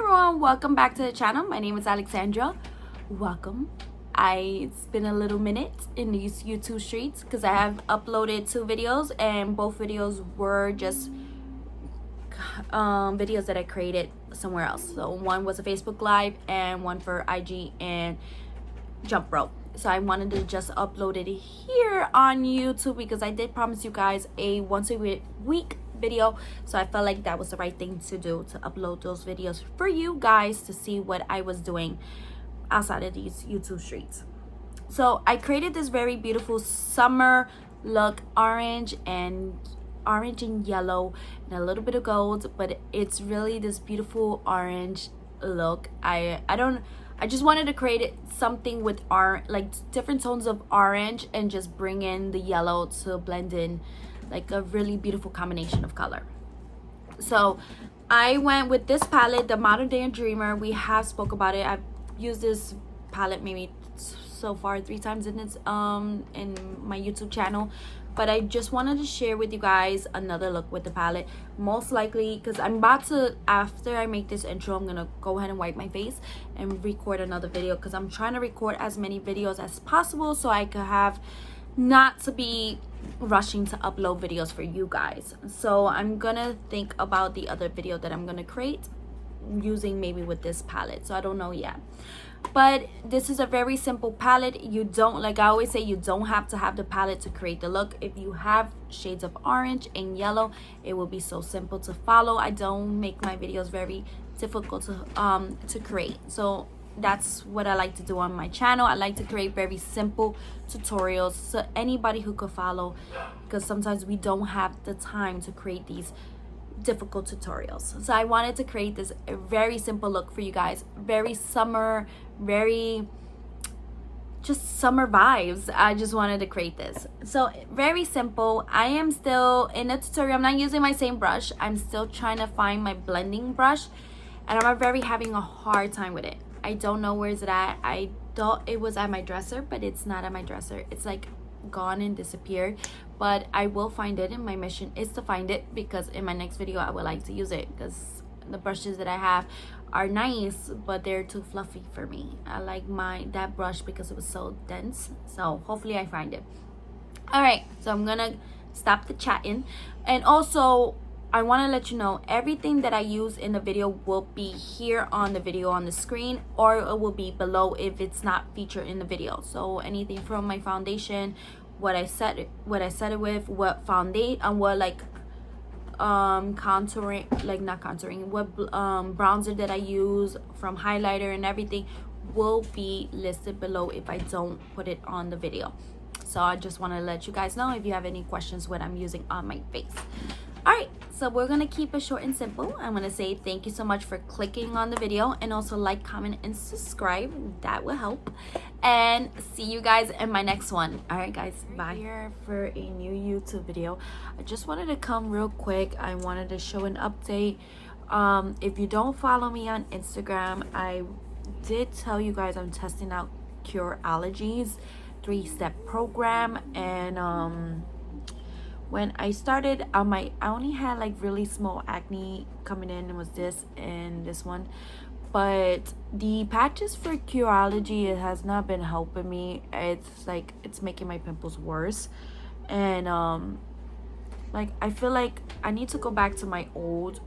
everyone, welcome back to the channel. My name is Alexandra. Welcome. It's been a little minute in these YouTube streets because I have uploaded 2 videos, and both videos were just videos that I created somewhere else. So one was a Facebook Live and one for IG and jump rope. So I wanted to just upload it here on YouTube because I did promise you guys a once a week video, so I felt like that was the right thing to do, to upload those videos for you guys to see what I was doing outside of these YouTube streets. So I created this very beautiful summer look, orange and yellow and a little bit of gold, but it's really this beautiful orange look. I just wanted to create something with like different tones of orange and just bring in the yellow to blend in like a really beautiful combination of color. So I went with this palette, the Modern Day Dreamer. We have spoke about it. I've used this palette maybe so far 3 times in my YouTube channel, but I just wanted to share with you guys another look with the palette. Most likely, because I'm about to, after I make this intro, I'm gonna go ahead and wipe my face and record another video, because I'm trying to record as many videos as possible so I could have not to be rushing to upload videos for you guys. So I'm gonna think about the other video that I'm gonna create using maybe with this palette, so I don't know yet. But this is a very simple palette. You don't, like I always say, you don't have to have the palette to create the look. If you have shades of orange and yellow, it will be so simple to follow. I don't make my videos very difficult to create, so that's what I like to do on my channel. I like to create very simple tutorials so anybody who could follow, because sometimes we don't have the time to create these difficult tutorials. So I wanted to create this very simple look for you guys, very summer, very just summer vibes. I just wanted to create this, so very simple. I am still in a tutorial. I'm not using my same brush. I'm still trying to find my blending brush, and I'm very having a hard time with it. I don't know where is it at. I thought it was at my dresser, but it's not at my dresser. It's like gone and disappeared, but I will find it, and my mission is to find it, because in my next video I would like to use it, because the brushes that I have are nice, but they're too fluffy for me. I like that brush because it was so dense. So hopefully I find it. All right, so I'm gonna stop the chatting, and also I want to let you know everything that I use in the video will be here on the video on the screen, or it will be below if it's not featured in the video. So anything from my foundation, what I set it with, what foundation, and what like contouring, like not contouring, what bronzer that I use, from highlighter and everything will be listed below if I don't put it on the video. So I just want to let you guys know if you have any questions what I'm using on my face. All right, so we're gonna keep it short and simple. I'm gonna say thank you so much for clicking on the video, and also like, comment, and subscribe. That will help. And see you guys in my next one. All right, guys, bye. Here for a new YouTube video. I just wanted to come real quick. I wanted to show an update. If you don't follow me on Instagram, I did tell you guys I'm testing out Cure Allergies 3-step program, and when I started, I only had like really small acne coming in. It was this and this one, but the patches for Curology, it has not been helping me. It's like it's making my pimples worse, and like I feel like I need to go back to my old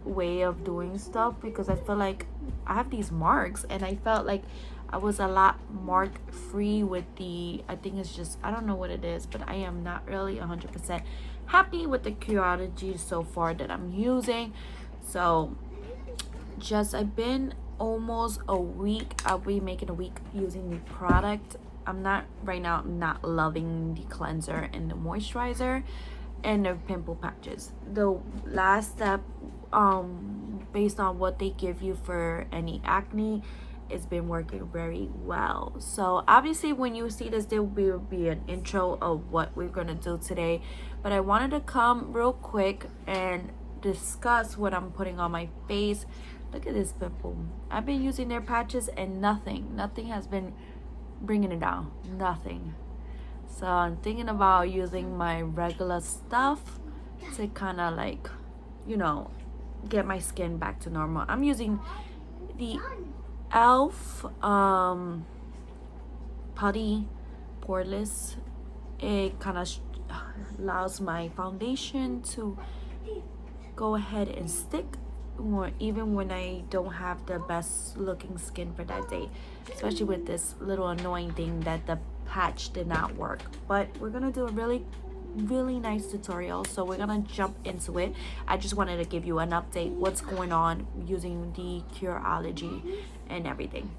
way of doing stuff, because I feel like I have these marks, and I felt like I was a lot mark free with the, I think it's just, I don't know what it is, but I am not really 100% happy with the Curology so far that I'm using. So just, I've been almost a week, I'll be making a week using the product. I'm not right now, I'm not loving the cleanser and the moisturizer and the pimple patches. The last step, based on what they give you for any acne, it's been working very well. So obviously when you see this, there will be an intro of what we're gonna do today, but I wanted to come real quick and discuss what I'm putting on my face. Look at this pimple. I've been using their patches and nothing has been bringing it down, nothing. So I'm thinking about using my regular stuff to kind of like, you know, get my skin back to normal. I'm using the e.l.f. Putty Poreless. It kind of allows my foundation to go ahead and stick, or even when I don't have the best looking skin for that day, especially with this little annoying thing that the patch did not work. But we're gonna do a really nice tutorial, so we're gonna jump into it. I just wanted to give you an update what's going on using the Curology and everything.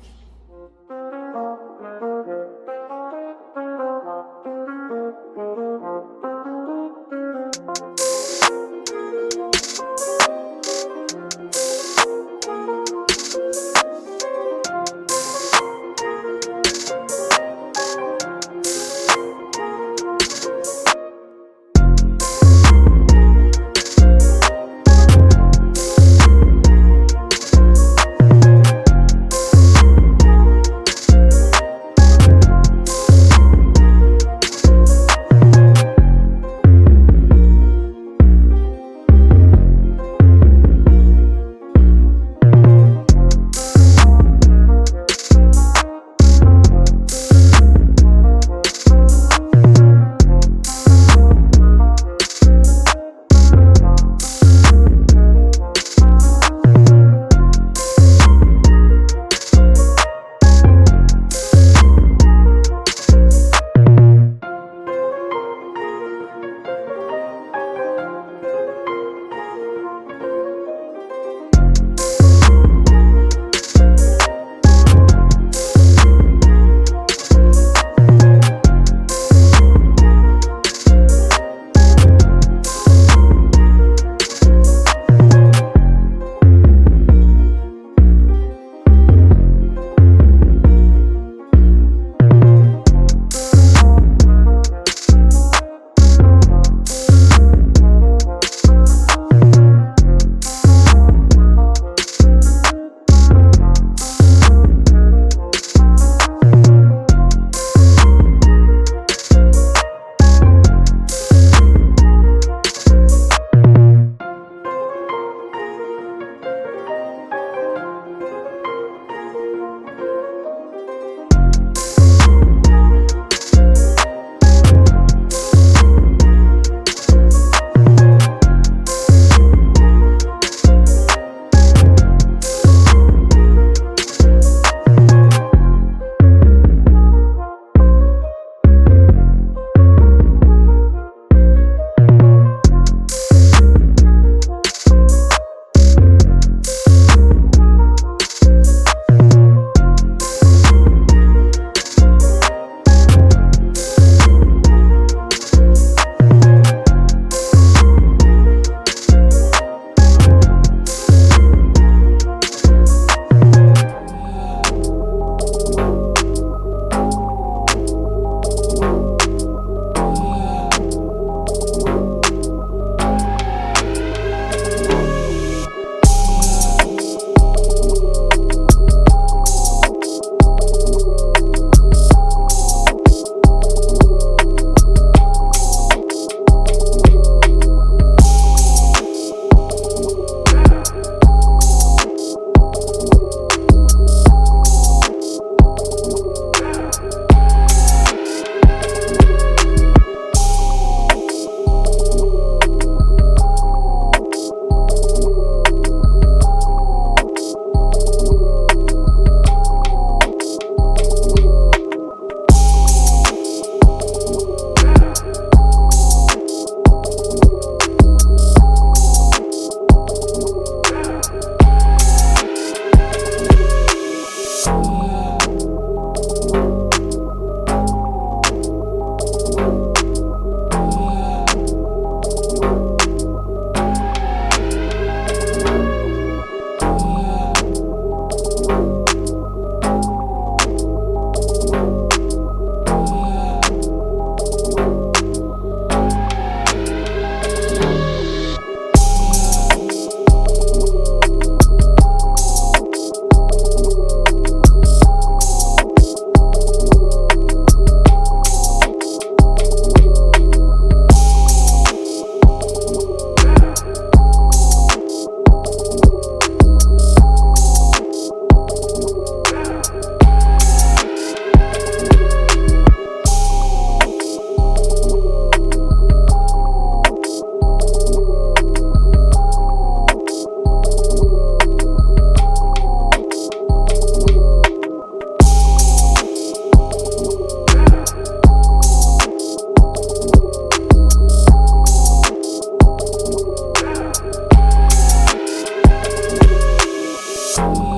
Bye.